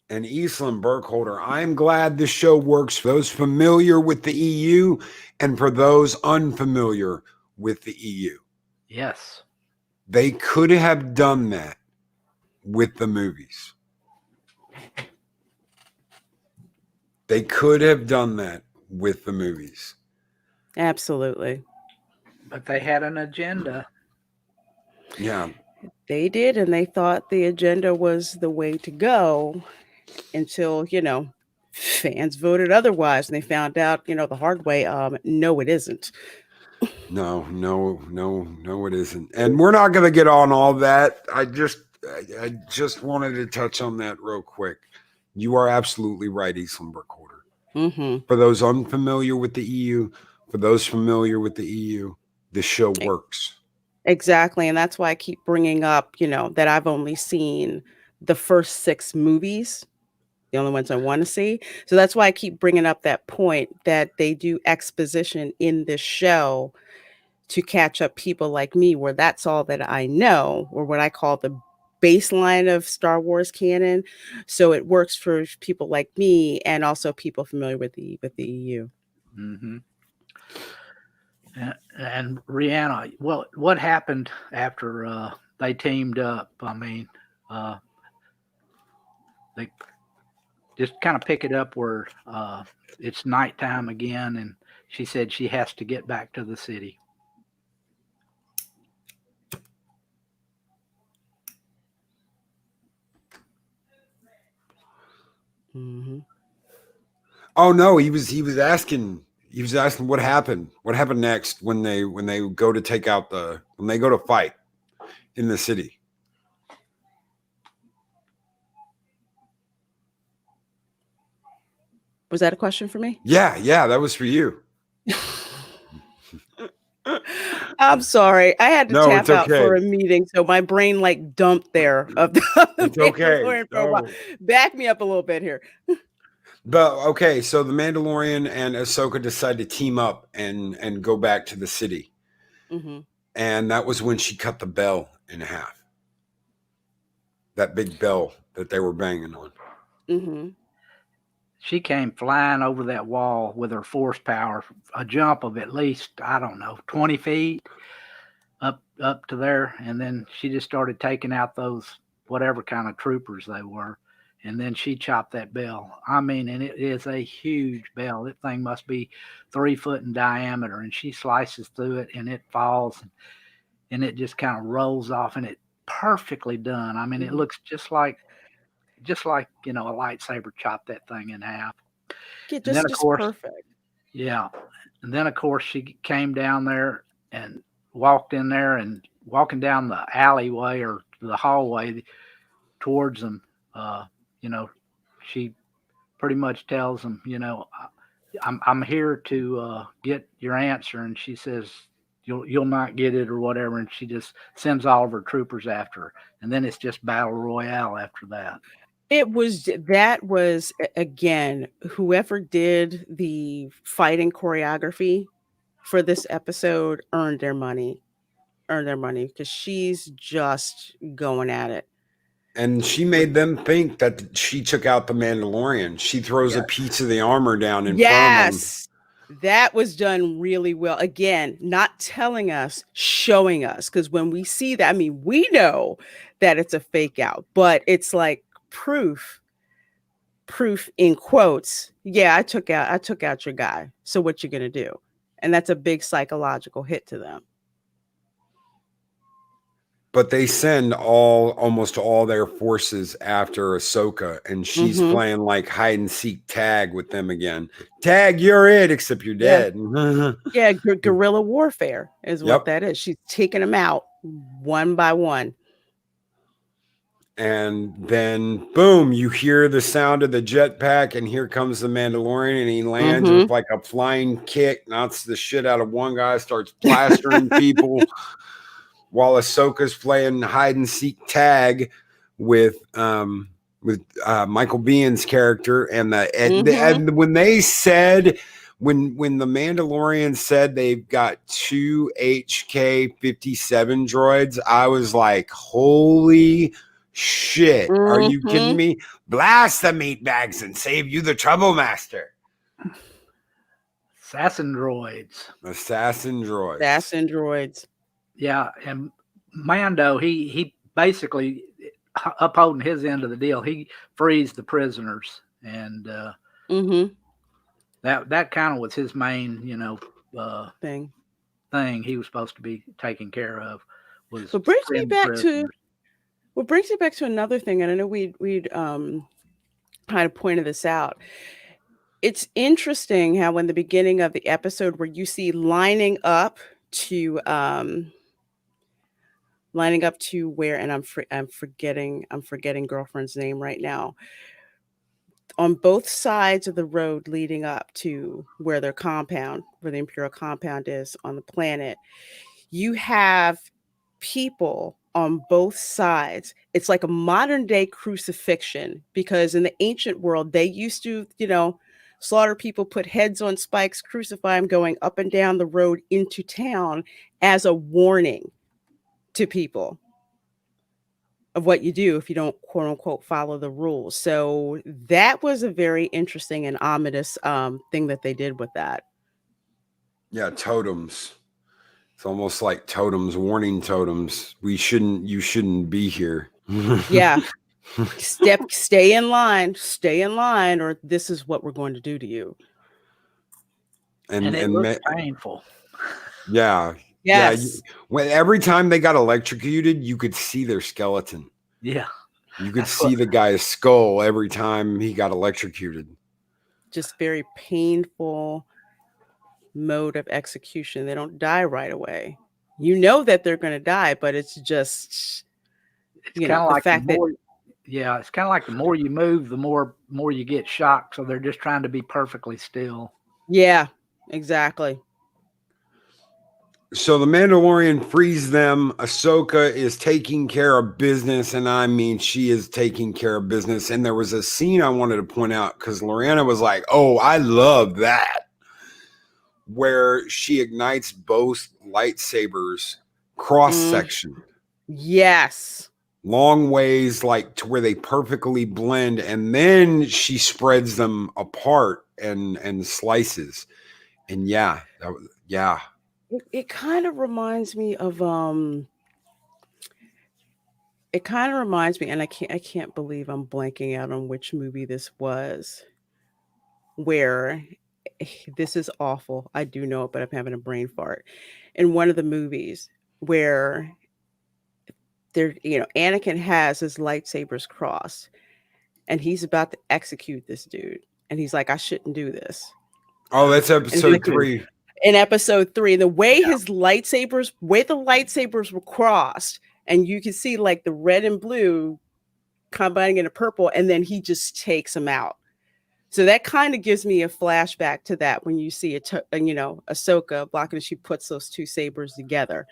And Eastland Burkholder, I'm glad this show works for those familiar with the EU and for those unfamiliar with the EU. Yes. They could have done that with the movies. They could have done that with the movies. Absolutely. But they had an agenda. Yeah. They did, and they thought the agenda was the way to go until, fans voted otherwise, and they found out, the hard way, no, it isn't. No, it isn't. And we're not going to get on all that. I just wanted to touch on that real quick. You are absolutely right, Eastland Burkholder. Mm-hmm. For those unfamiliar with the EU, for those familiar with the EU, the show works. Exactly. And that's why I keep bringing up, that I've only seen the first 6 movies, the only ones I want to see. So that's why I keep bringing up that point that they do exposition in this show to catch up people like me, where that's all that I know, or what I call the baseline of Star Wars canon. So it works for people like me and also people familiar with the EU. Mm-hmm. And Rihanna, what happened after they teamed up? I mean, they just kind of pick it up where it's nighttime again, and she said she has to get back to the city. Mm-hmm. Oh no, he was asking what happened. What happened next when they go to take out when they go to fight in the city. Was that a question for me? Yeah, that was for you. I'm sorry. I had to tap it's out for okay. a meeting, so my brain dumped there. It's okay. No. Back me up a little bit here. Okay, so the Mandalorian and Ahsoka decide to team up and go back to the city. Mm-hmm. And that was when she cut the bell in half. That big bell that they were banging on. Mm-hmm. She came flying over that wall with her force power, a jump of at least, 20 feet. up to there, and then she just started taking out those whatever kind of troopers they were, and then she chopped that bell. I mean, and it is a huge bell. That thing must be 3 foot in diameter, and she slices through it, and it falls, and it just kind of rolls off, and it perfectly done. I mean, it looks just like a lightsaber chopped that thing in half. Yeah, And then of course, perfect. yeah, and then of course she came down there and walked in there and walking down the alleyway or the hallway towards them. She pretty much tells them, I'm here to get your answer, and she says you'll not get it or whatever, and she just sends all of her troopers after her, and then it's just battle royale after that. That was again, whoever did the fighting choreography for this episode earned their money because she's just going at it. And she made them think that she took out the Mandalorian. She throws a piece of the armor down in front of them. That was done really well. Again, not telling us, showing us. Because when we see that, I mean, we know that it's a fake out, but it's like proof in quotes. Yeah, I took out your guy. So what you gonna do? And that's a big psychological hit to them. But they send almost all their forces after Ahsoka, and she's playing like hide and seek tag with them again. Tag, you're it, except you're dead. Yeah, guerrilla warfare is what that is. She's taking them out one by one. And then, boom, you hear the sound of the jetpack, and here comes the Mandalorian, and he lands with like a flying kick, knocks the shit out of one guy, starts plastering people. While Ahsoka's playing hide and seek tag with Michael Bihn's character, and and when they said when the Mandalorian said they've got 2 HK-57 droids, I was like, holy shit! Are you kidding me? Blast the meat bags and save you the trouble, master. Assassin droids. Yeah, and Mando, he basically upholding his end of the deal. He frees the prisoners, and that kind of was his main, thing he was supposed to be taking care of. What brings me back to another thing, and I know we'd kind of pointed this out. It's interesting how in the beginning of the episode where you see lining up to where, and I'm forgetting girlfriend's name right now. On both sides of the road leading up to where the Imperial compound is on the planet, you have people on both sides. It's like a modern day crucifixion, because in the ancient world, they used to, slaughter people, put heads on spikes, crucify them, going up and down the road into town as a warning to people of what you do if you don't, quote unquote, follow the rules. So that was a very interesting and ominous thing that they did with that. Yeah, totems. It's almost like totems, warning totems. You shouldn't be here. Yeah. Stay in line, or this is what we're going to do to you. And it looks painful. Yeah. Yes. Every time they got electrocuted, you could see their skeleton. Yeah. You could see the guy's skull every time he got electrocuted. Just very painful mode of execution. They don't die right away. You know that they're going to die, but it's just, it's kind of like the fact that. Yeah, it's kind of like the more you move, the more you get shocked. So they're just trying to be perfectly still. Yeah, exactly. So the Mandalorian frees them. Ahsoka is taking care of business, and I mean, she is taking care of business. And there was a scene I wanted to point out because Lorena was like, "Oh, I love that," where she ignites both lightsabers cross section. Yes. Long ways, like to where they perfectly blend, and then she spreads them apart and slices. And yeah, It kind of reminds me of it kind of reminds me, and I can't believe I'm blanking out on which movie this was, where this is awful. I do know it, but I'm having a brain fart. In one of the movies where Anakin has his lightsabers crossed and he's about to execute this dude. And he's like, I shouldn't do this. Oh, that's And he's episode like, 3. in episode 3, the way the lightsabers were crossed, and you can see like the red and blue combining into purple, and then he just takes them out. So that kind of gives me a flashback to that when you see Ahsoka blocking, she puts those two sabers together.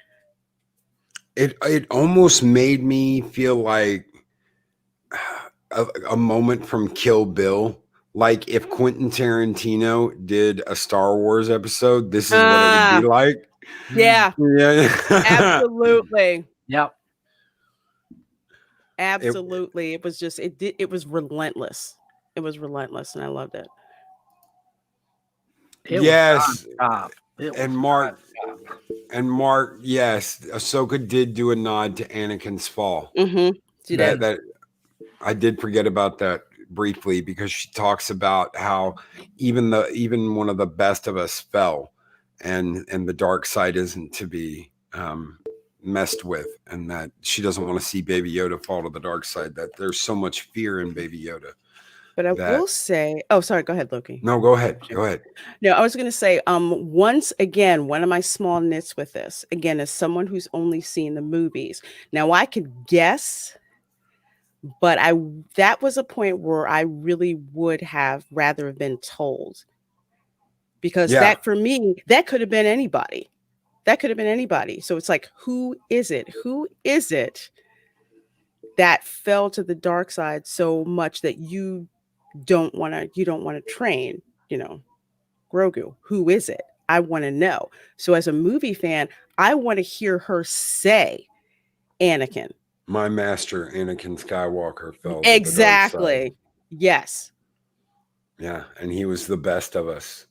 It almost made me feel like a moment from Kill Bill. Like if Quentin Tarantino did a Star Wars episode, this is what it would be like. Yeah, Yeah. absolutely. Yep. Absolutely. It was just it was relentless. It was relentless, and I loved it. Yes. Was And Mark, yes, Ahsoka did do a nod to Anakin's fall. Mm-hmm. That I did forget about that briefly, because she talks about how even one of the best of us fell, and the dark side isn't to be messed with, and that she doesn't want to see Baby Yoda fall to the dark side. That there's so much fear in Baby Yoda. But I will say, oh, sorry, go ahead, Loki. No, go ahead. Go ahead. No, I was going to say, once again, one of my small nits with this, again, as someone who's only seen the movies. Now, I could guess, but that was a point where I really would have rather have been told. Because that, for me, that could have been anybody. That could have been anybody. So it's like, who is it? Who is it that fell to the dark side so much that you don't want to train, Grogu? Who is it? I want to know. So as a movie fan, I want to hear her say Anakin. My master, Anakin Skywalker, fell. Exactly. Yes. Yeah, and he was the best of us.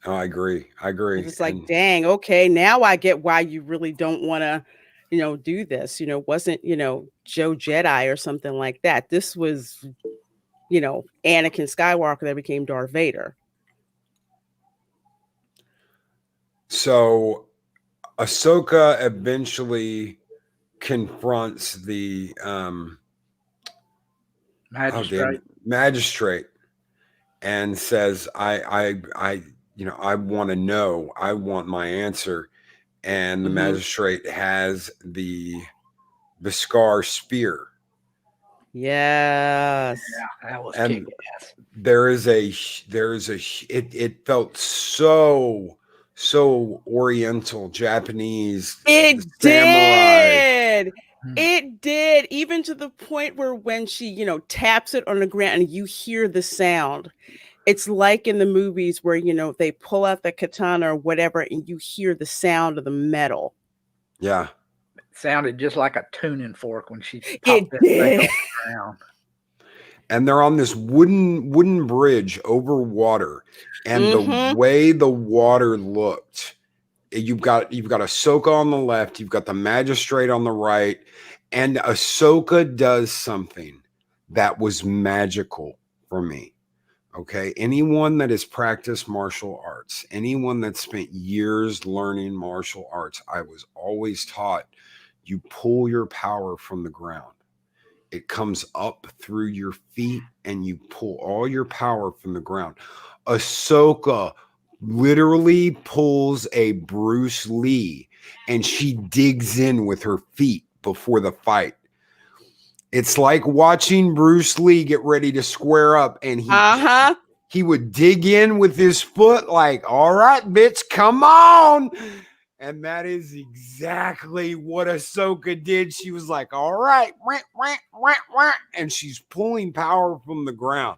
Oh, I agree. It's like, dang, okay, now I get why you really don't want to, do this. Wasn't, Joe Jedi or something like that. This was, Anakin Skywalker that became Darth Vader. So Ahsoka eventually confronts the magistrate and says, I want to know. I want my answer. And the magistrate has the Beskar spear. Yes. Yeah, that was kick-ass. It felt so Oriental, Japanese. It samurai. did. It did, even to the point where when she, taps it on the ground and you hear the sound. It's like in the movies where, they pull out the katana or whatever and you hear the sound of the metal. Yeah. It sounded just like a tuning fork when she popped that thing on the ground. And they're on this wooden bridge over water. And the way the water looked, you've got Ahsoka on the left, you've got the magistrate on the right, and Ahsoka does something that was magical for me. Okay, anyone that has practiced martial arts, anyone that spent years learning martial arts, I was always taught you pull your power from the ground. It comes up through your feet and you pull all your power from the ground. Ahsoka literally pulls a Bruce Lee and she digs in with her feet before the fight. It's like watching Bruce Lee get ready to square up, and he would dig in with his foot like, all right, bitch, come on. And that is exactly what Ahsoka did. She was like, all right, and she's pulling power from the ground.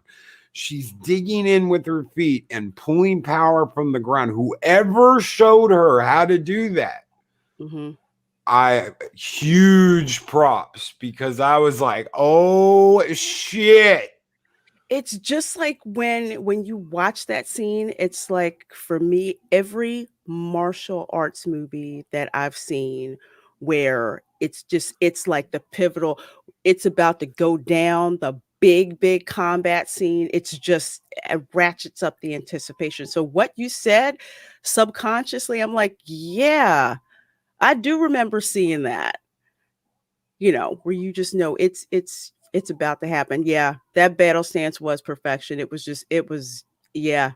She's digging in with her feet and pulling power from the ground. Whoever showed her how to do that, huge props, because I was like, oh shit. it's just like when you watch that scene, it's like for me, every martial arts movie that I've seen where it's like the pivotal, it's about to go down, the big combat scene. It's just ratchets up the anticipation. So what you said subconsciously, I'm like, yeah, I do remember seeing that. Where you just know it's about to happen. Yeah, that battle stance was perfection. Yeah.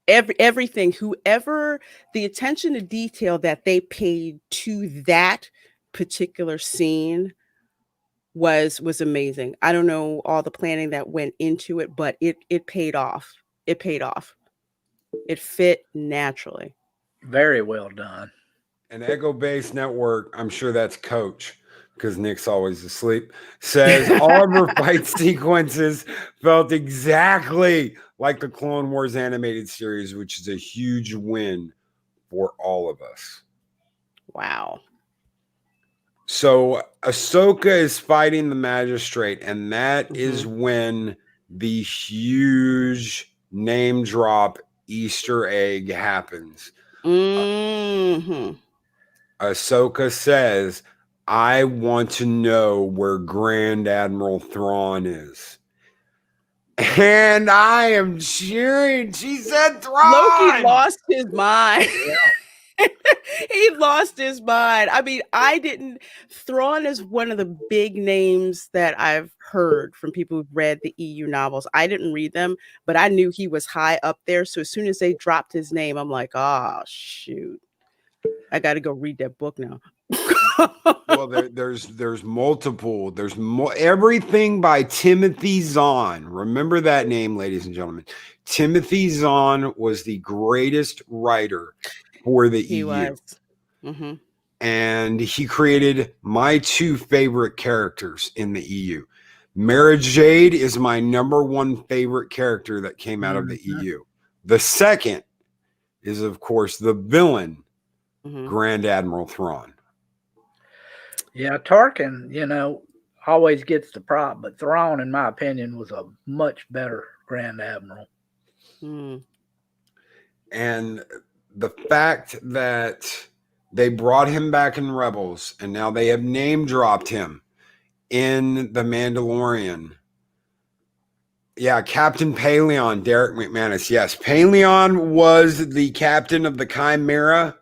Everything, whoever, the attention to detail that they paid to that particular scene was amazing. I don't know all the planning that went into it, but it paid off. It paid off. It fit naturally. Very well done. And Echo Base Network, I'm sure that's Coach, because Nick's always asleep, says all of her fight sequences felt exactly like the Clone Wars animated series, which is a huge win for all of us. Wow. So Ahsoka is fighting the magistrate, and that is when the huge name drop Easter egg happens. Ahsoka says, I want to know where Grand Admiral Thrawn is. And I am cheering. She said Thrawn. Loki lost his mind. He lost his mind. I mean, Thrawn is one of the big names that I've heard from people who've read the EU novels. I didn't read them, but I knew he was high up there. So as soon as they dropped his name, I'm like, oh, shoot. I got to go read that book now. Well, there's multiple. There's more. Everything by Timothy Zahn. Remember that name, ladies and gentlemen. Timothy Zahn was the greatest writer for the EU. Was. And he created my two favorite characters in the EU. Mara Jade is my number one favorite character that came out of the EU. The second is, of course, the villain, Grand Admiral Thrawn. Yeah, Tarkin, always gets the prop, but Thrawn, in my opinion, was a much better Grand Admiral. And the fact that they brought him back in Rebels, and now they have name dropped him in The Mandalorian. Yeah, Captain Paleon, Derek McManus. Yes, Paleon was the captain of the Chimera,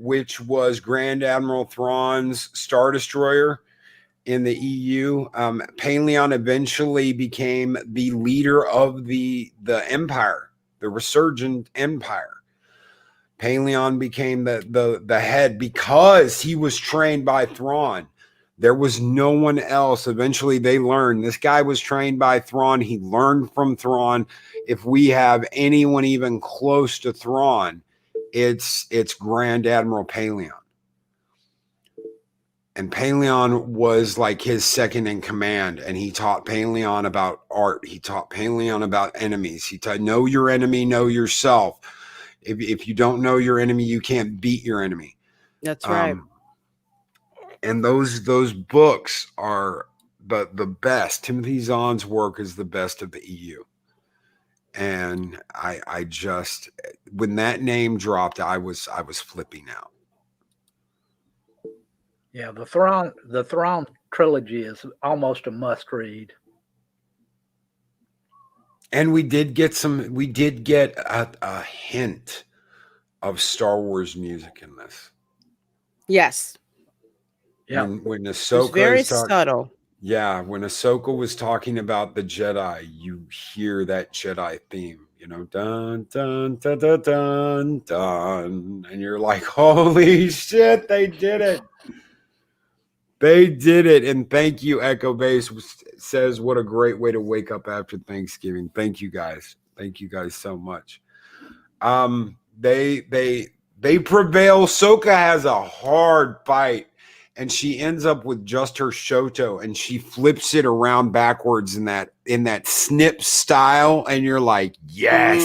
which was Grand Admiral Thrawn's Star Destroyer in the EU. Paleon eventually became the leader of the Empire, the resurgent Empire. Paleon became the head because he was trained by Thrawn. There was no one else. Eventually they learned this guy was trained by Thrawn. He learned from Thrawn. If we have anyone even close to Thrawn, it's Grand Admiral Paleon. And Paleon was like his second in command, and he taught Paleon about art. He taught Paleon about enemies. He taught, know your enemy, know yourself. If you don't know your enemy, you can't beat your enemy. That's right. And those books are the best. Timothy Zahn's work is the best of the EU. And I just, when that name dropped, I was flipping out. Yeah, the Thrawn trilogy is almost a must read. And we did get a hint of Star Wars music in this. Yes. Yeah. When Ahsoka it's very subtle. Yeah, when Ahsoka was talking about the Jedi, you hear that Jedi theme, dun dun dun dun dun dun, and you're like, holy shit, they did it. They did it. And thank you, Echo Base says, what a great way to wake up after Thanksgiving. Thank you guys. Thank you guys so much. They prevail. Ahsoka has a hard fight, and she ends up with just her Shoto, and she flips it around backwards in that snip style, and you're like, yes.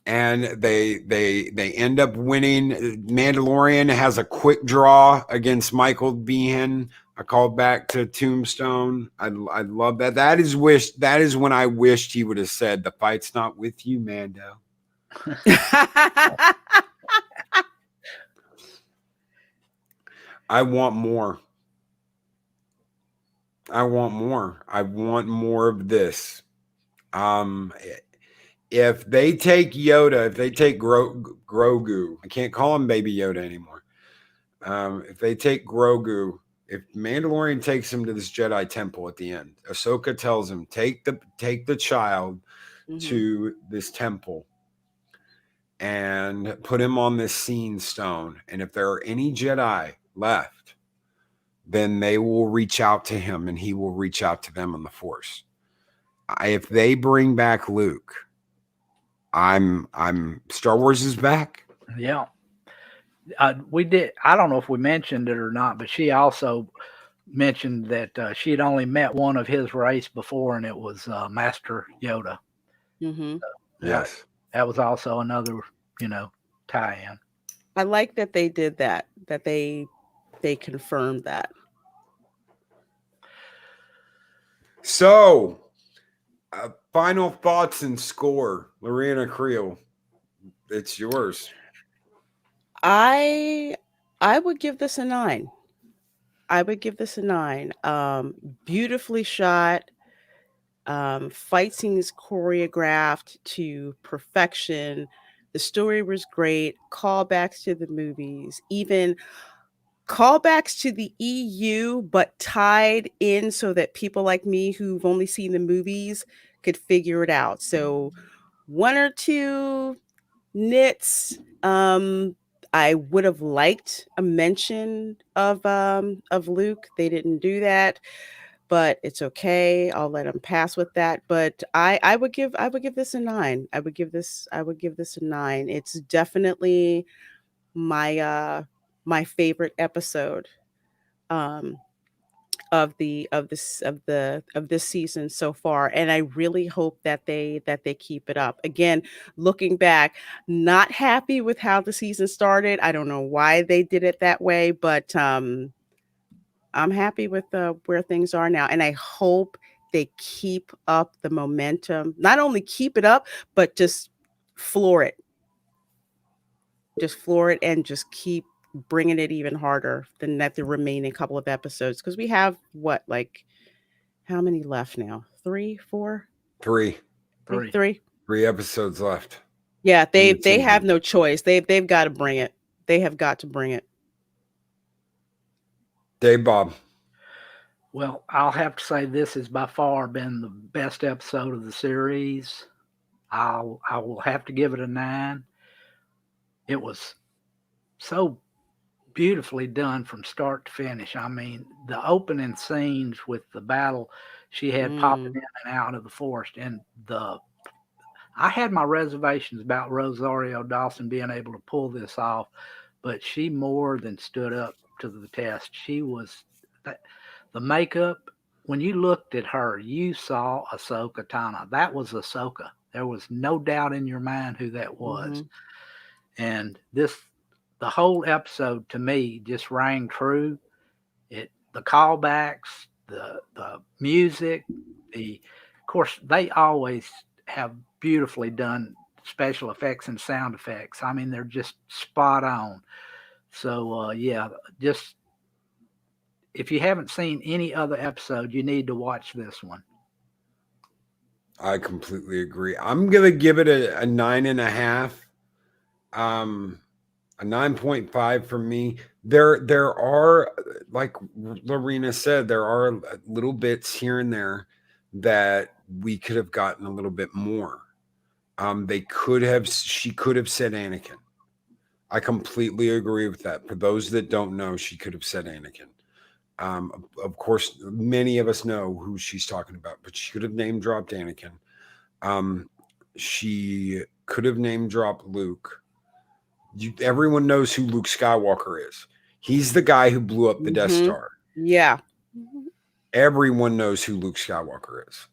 and they end up winning. Mandalorian has a quick draw against Michael Behan. I called back to Tombstone. I love that. That is when I wished he would have said, "The fight's not with you, Mando." I want more. I want more. I want more of this. If they take Yoda, if they take Grogu, I can't call him Baby Yoda anymore. If they take Grogu, if Mandalorian takes him to this Jedi temple at the end, Ahsoka tells him, take the child to this temple and put him on this scene stone. And if there are any Jedi left, then they will reach out to him and he will reach out to them on the Force. If they bring back Luke, I'm Star Wars is back. Yeah. We did. I don't know if we mentioned it or not, but she also mentioned that she had only met one of his race before, and it was Master Yoda. Mm-hmm. Yes. That was also another, tie-in. I like that they did that they confirmed that. So, final thoughts and score. Reina Creole, it's yours. I would give this a 9. I would give this a 9. Beautifully shot. Fight scenes choreographed to perfection. The story was great. Callbacks to the movies, even callbacks to the EU, but tied in so that people like me who've only seen the movies could figure it out. So one or two nits. I would have liked a mention of Luke. They didn't do that, but it's okay. I'll let them pass with that. But I would give this a 9. I would give this a 9. It's definitely my my favorite episode of this season so far, and I really hope that they keep it up. Again, looking back, not happy with how the season started. I don't know why they did it that way, but I'm happy with where things are now, and I hope they keep up the momentum. Not only keep it up, but just floor it. Just floor it and just keep bringing it even harder than that the remaining couple of episodes, because we have how many left now? 3, 4? 3 episodes left. Yeah, they have no choice. They've got to bring it. They have got to bring it. Dave Bob. Well, I'll have to say this has by far been the best episode of the series. I will have to give it a 9. It was so beautifully done from start to finish. I mean, the opening scenes with the battle she had popping in and out of the forest, and I had my reservations about Rosario Dawson being able to pull this off, but she more than stood up to the test. She was the makeup. When you looked at her, you saw Ahsoka Tano. That was Ahsoka. There was no doubt in your mind who that was. And the whole episode to me just rang true. The callbacks, the music, of course they always have beautifully done special effects and sound effects. I mean, they're just spot on. So just if you haven't seen any other episode, you need to watch this one. I completely agree. I'm gonna give it a 9.5. A 9.5 for me. There are, like Lorena said, there are little bits here and there that we could have gotten a little bit more. She could have said Anakin. I completely agree with that. For those that don't know, she could have said Anakin. Of course, many of us know who she's talking about, but she could have name dropped Anakin. She could have name dropped Luke. Everyone knows who Luke Skywalker is. He's the guy who blew up the Death Star. Yeah. Everyone knows who Luke Skywalker is.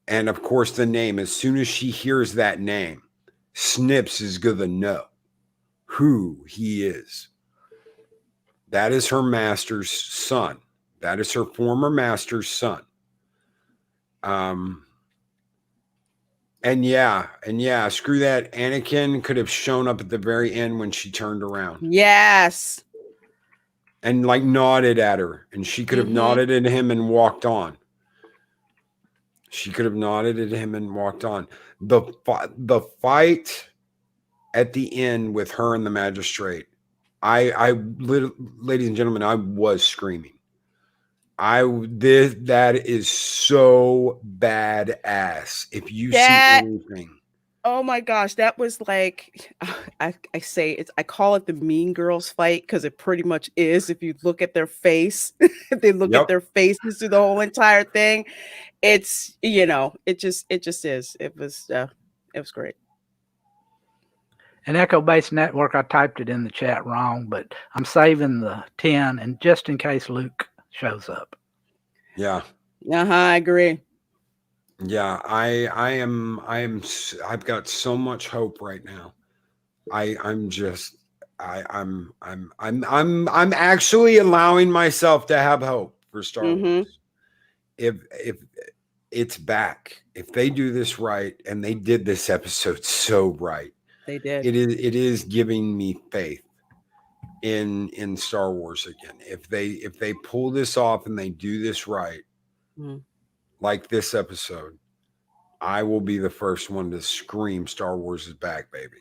And of course, the name, as soon as she hears that name, Snips is gonna know who he is. That is her master's son. That is her former master's son. And yeah, screw that. Anakin could have shown up at the very end when she turned around. Yes. And like nodded at her, and she could have nodded at him and walked on. She could have nodded at him and walked on. The fight at the end with her and the magistrate, ladies and gentlemen, I was screaming. That is so badass. If you see anything. Oh my gosh, that was like, I call it the Mean Girls fight, because it pretty much is. If you look at their face, if they look at their faces through the whole entire thing, it's, it just is. It was great. An Echo Base Network, I typed it in the chat wrong, but I'm saving the 10, and just in case Luke shows up. Yeah. I agree. Yeah, I've got so much hope right now. I'm actually allowing myself to have hope for Star Wars. If it's back, if they do this right, and they did this episode so right, they did. It is giving me faith in Star Wars again. If they pull this off and they do this right, like this episode, I will be the first one to scream Star Wars is back, baby.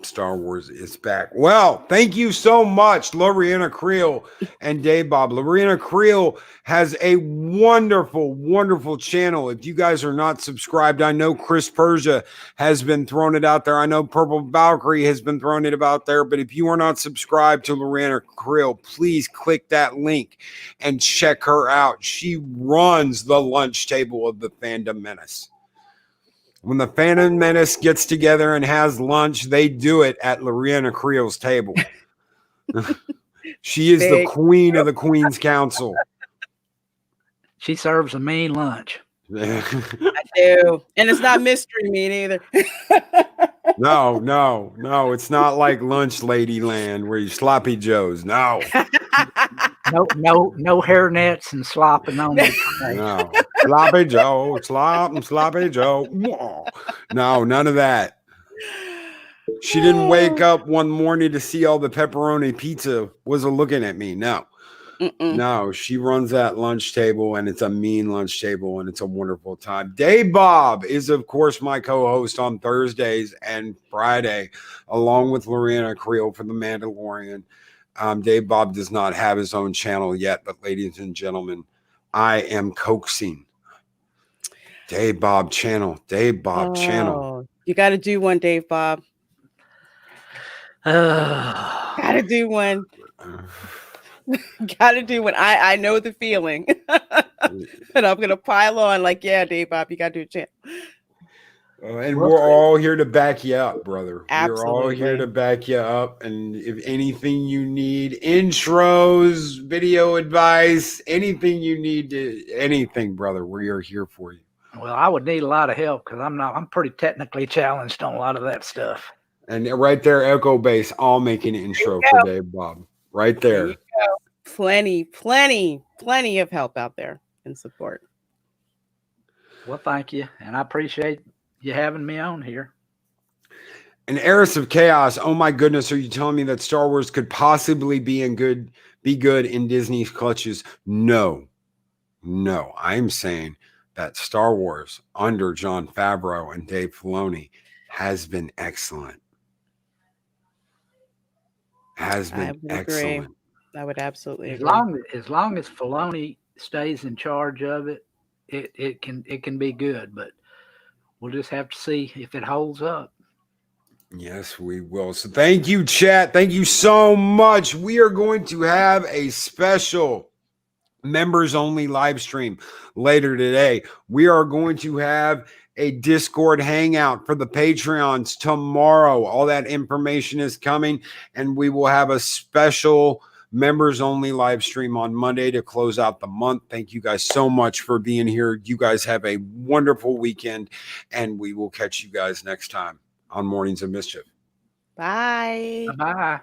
Star Wars is back. Well, thank you so much, Reina Creole and Dave Bob. Reina Creole has a wonderful, wonderful channel. If you guys are not subscribed, I know Chris Persia has been throwing it out there. I know Purple Valkyrie has been throwing it about there. But if you are not subscribed to Reina Creole, please click that link and check her out. She runs the lunch table of the Fandom Menace. When the Phantom Menace gets together and has lunch, they do it at Reina Creole's table. She is the queen of the Queen's Council. She serves a mean lunch. I do. And it's not mystery meat either. No. It's not like Lunch Lady Land where you sloppy joes. No. No hairnets and slopping on the No. Sloppy Joe, sloppy Joe. No, none of that. She didn't wake up one morning to see all the pepperoni pizza was looking at me. No. No, she runs that lunch table, and it's a mean lunch table, and it's a wonderful time. Dave Bob is, of course, my co-host on Thursdays and Friday, along with Reina Creole for The Mandalorian. Dave Bob does not have his own channel yet, but ladies and gentlemen, I am coaxing Dave Bob channel. You got to do one, Dave Bob. Got to do one. Got to do one. I know the feeling. And I'm going to pile on like, yeah, Dave Bob, you got to do a channel. And we're all here to back you up, brother. Absolutely. We're all here to back you up. And if anything you need, intros, video advice, anything you need anything, brother, we are here for you. Well, I would need a lot of help because I'm pretty technically challenged on a lot of that stuff. And right there, Echo Base, all making an intro for Dave Bob. Right there. Plenty of help out there and support. Well, thank you. And I appreciate you having me on here. An Heiress of Chaos. Oh my goodness, are you telling me that Star Wars could possibly be good in Disney's clutches? No. I'm saying that Star Wars under Jon Favreau and Dave Filoni has been excellent. Excellent. I would absolutely agree. As long as Filoni stays in charge of it, it can be good, but we'll just have to see if it holds up. Yes, we will. So thank you, chat. Thank you so much. We are going to have a special members only live stream later today. We are going to have a Discord hangout for the Patreons tomorrow. All that information is coming, and we will have a special members only live stream on Monday to close out the month. Thank you guys so much for being here. You guys have a wonderful weekend, and we will catch you guys next time on Mornings of Mischief. Bye. Bye.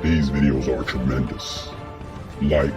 These videos are tremendous. Like,